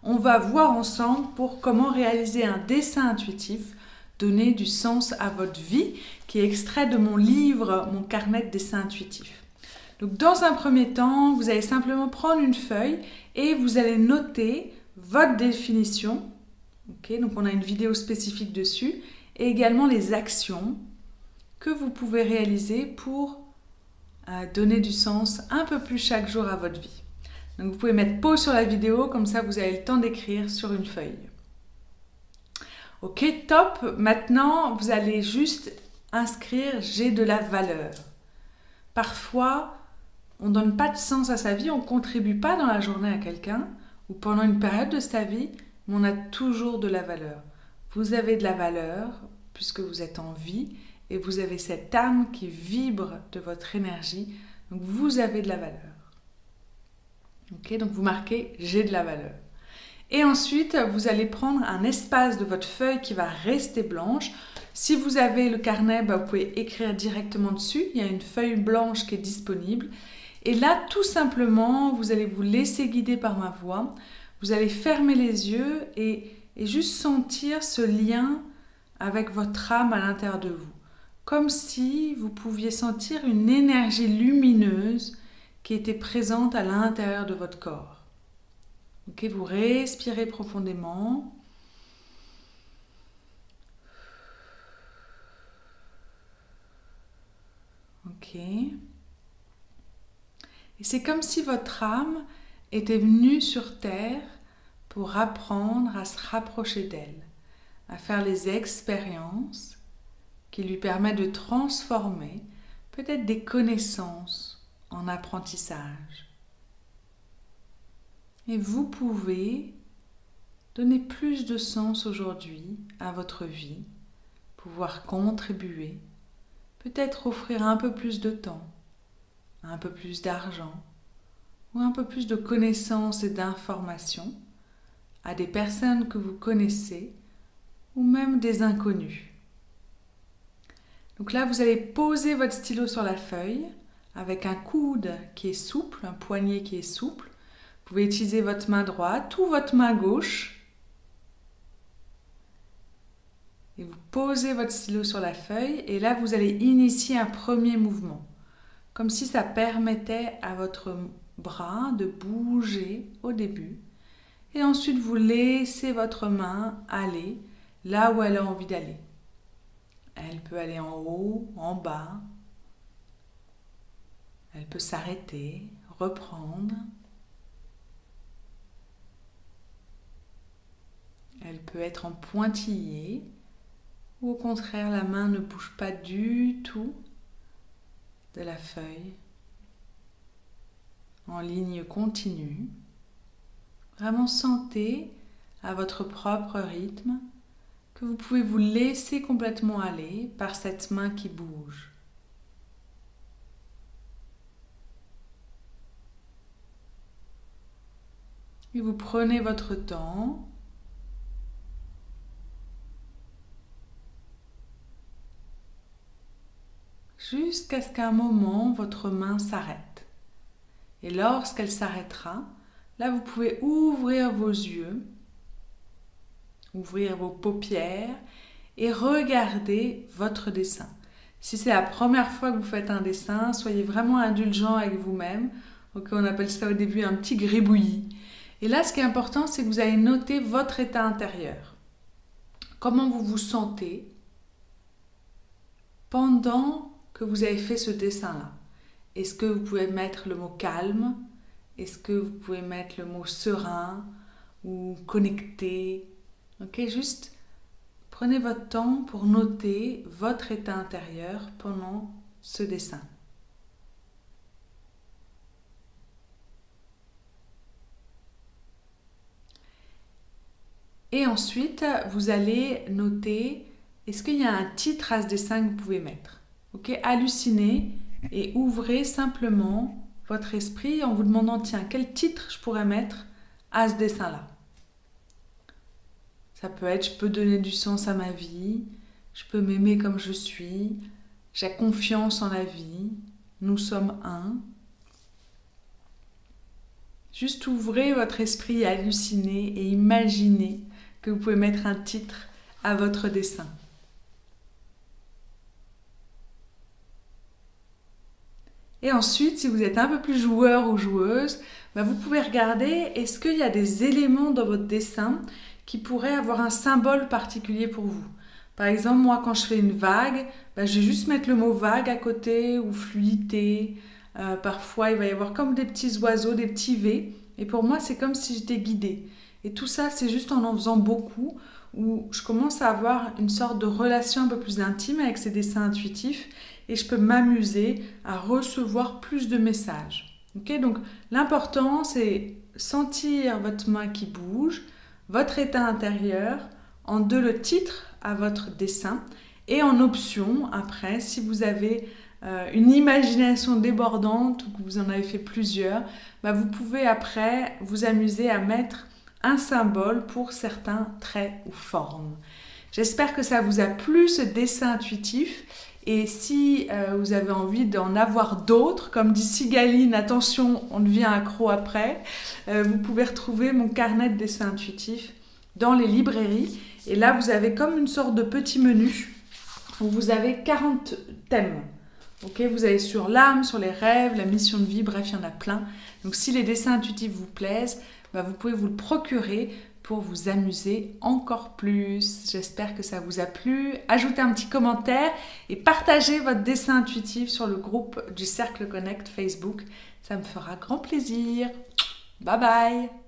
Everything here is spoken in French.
On va voir ensemble pour comment réaliser un dessin intuitif, donner du sens à votre vie, qui est extrait de mon livre, mon carnet de dessin intuitif. Donc dans un premier temps, vous allez simplement prendre une feuille et vous allez noter votre définition. Okay, donc on a une vidéo spécifique dessus et également les actions que vous pouvez réaliser pour donner du sens un peu plus chaque jour à votre vie. Donc vous pouvez mettre pause sur la vidéo, comme ça vous avez le temps d'écrire sur une feuille. Ok, top. Maintenant, vous allez juste inscrire « J'ai de la valeur ». Parfois, on ne donne pas de sens à sa vie, on ne contribue pas dans la journée à quelqu'un ou pendant une période de sa vie, mais on a toujours de la valeur. Vous avez de la valeur puisque vous êtes en vie et vous avez cette âme qui vibre de votre énergie. Donc vous avez de la valeur. Okay, donc vous marquez « J'ai de la valeur ». Et ensuite, vous allez prendre un espace de votre feuille qui va rester blanche. Si vous avez le carnet, vous pouvez écrire directement dessus. Il y a une feuille blanche qui est disponible. Et là, tout simplement, vous allez vous laisser guider par ma voix. Vous allez fermer les yeux et juste sentir ce lien avec votre âme à l'intérieur de vous. Comme si vous pouviez sentir une énergie lumineuse qui était présente à l'intérieur de votre corps. Ok, vous respirez profondément. Ok. Et c'est comme si votre âme était venue sur Terre pour apprendre à se rapprocher d'elle, à faire les expériences qui lui permettent de transformer peut-être des connaissances en apprentissage. Et vous pouvez donner plus de sens aujourd'hui à votre vie, pouvoir contribuer, peut-être offrir un peu plus de temps, un peu plus d'argent ou un peu plus de connaissances et d'informations à des personnes que vous connaissez ou même des inconnus. Donc là, vous allez poser votre stylo sur la feuille avec un coude qui est souple, un poignet qui est souple. Vous pouvez utiliser votre main droite ou votre main gauche. Et vous posez votre stylo sur la feuille et là, vous allez initier un premier mouvement. Comme si ça permettait à votre bras de bouger au début. Et ensuite, vous laissez votre main aller là où elle a envie d'aller. Elle peut aller en haut, en bas. Elle peut s'arrêter, reprendre. Elle peut être en pointillé ou au contraire la main ne bouge pas du tout de la feuille en ligne continue. Vraiment sentez à votre propre rythme que vous pouvez vous laisser complètement aller par cette main qui bouge. Et vous prenez votre temps. Jusqu'à ce qu'à un moment, votre main s'arrête. Et lorsqu'elle s'arrêtera, là vous pouvez ouvrir vos yeux, ouvrir vos paupières et regarder votre dessin. Si c'est la première fois que vous faites un dessin, soyez vraiment indulgent avec vous-même. Okay, on appelle ça au début un petit gribouillis. Et là, ce qui est important, c'est que vous allez noter votre état intérieur. Comment vous vous sentez pendant que vous avez fait ce dessin-là. Est-ce que vous pouvez mettre le mot calme? Est-ce que vous pouvez mettre le mot serein ou connecté? Ok, juste prenez votre temps pour noter votre état intérieur pendant ce dessin. Et ensuite, vous allez noter, est-ce qu'il y a un titre à ce dessin que vous pouvez mettre? Okay, hallucinez et ouvrez simplement votre esprit en vous demandant, tiens, quel titre je pourrais mettre à ce dessin-là? Ça peut être, je peux donner du sens à ma vie, je peux m'aimer comme je suis, j'ai confiance en la vie, nous sommes un. Juste ouvrez votre esprit, hallucinez et imaginez que vous pouvez mettre un titre à votre dessin. Et ensuite, si vous êtes un peu plus joueur ou joueuse, vous pouvez regarder est-ce qu'il y a des éléments dans votre dessin qui pourraient avoir un symbole particulier pour vous. Par exemple, moi quand je fais une vague, je vais juste mettre le mot vague à côté ou fluidité. Parfois, il va y avoir comme des petits oiseaux, des petits V. Et pour moi, c'est comme si j'étais guidée. Et tout ça, c'est juste en faisant beaucoup où je commence à avoir une sorte de relation un peu plus intime avec ces dessins intuitifs et je peux m'amuser à recevoir plus de messages. Okay, donc l'important, c'est sentir votre main qui bouge, votre état intérieur, en deux le titre à votre dessin et en option, après, si vous avez une imagination débordante ou que vous en avez fait plusieurs, vous pouvez après vous amuser à mettre un symbole pour certains traits ou formes. J'espère que ça vous a plu ce dessin intuitif et si vous avez envie d'en avoir d'autres, comme dit Sigaline, attention, on devient accro après, vous pouvez retrouver mon carnet de dessin intuitif dans les librairies et là vous avez comme une sorte de petit menu où vous avez 40 thèmes. Okay, vous avez sur l'âme, sur les rêves, la mission de vie, bref, il y en a plein. Donc si les dessins intuitifs vous plaisent, vous pouvez vous le procurer pour vous amuser encore plus. J'espère que ça vous a plu. Ajoutez un petit commentaire et partagez votre dessin intuitif sur le groupe du Cercle Connect Facebook. Ça me fera grand plaisir. Bye bye!